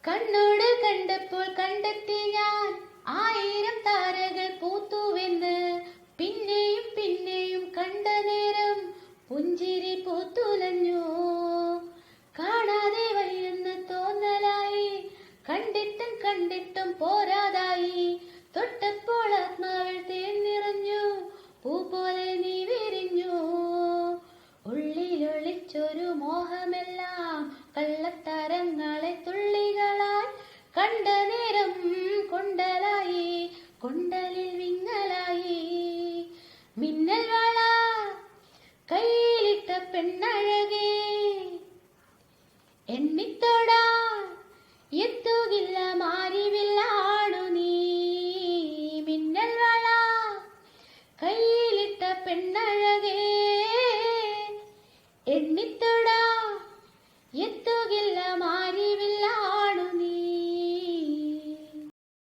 കണ്ണോട് കണ്ടപ്പോൾ കണ്ടെത്തി ഞാൻ 1000 താരകൾ പൂത്തുവെന്ന്. പിന്നെയും പിന്നെയും കണ്ട നേരം പുഞ്ചിരി പൂത്തുലഞ്ഞു. കാണാതെ വയ്യെന്ന് തോന്നലായി, കണ്ടിട്ടും കണ്ടിട്ടും പോരാതായി. തൊട്ടപ്പോൾ ആത്മാവിൽ തേൻ നിറഞ്ഞു, പൂ പോലെ നീ വിരിഞ്ഞു. ഉള്ളിലൊളിച്ചൊരു മോഹമെല്ലാം കള്ളത്തരങ്ങളെ തുള്ളികളായി. കണ്ട നേരം കൊണ്ടലായി, കൊണ്ടലിൽ വിങ്ങലായി. മിന്നൽ വള കയ്യിലിട്ട പെണ്ണഴകേ, എണ്ണിത്തോടാ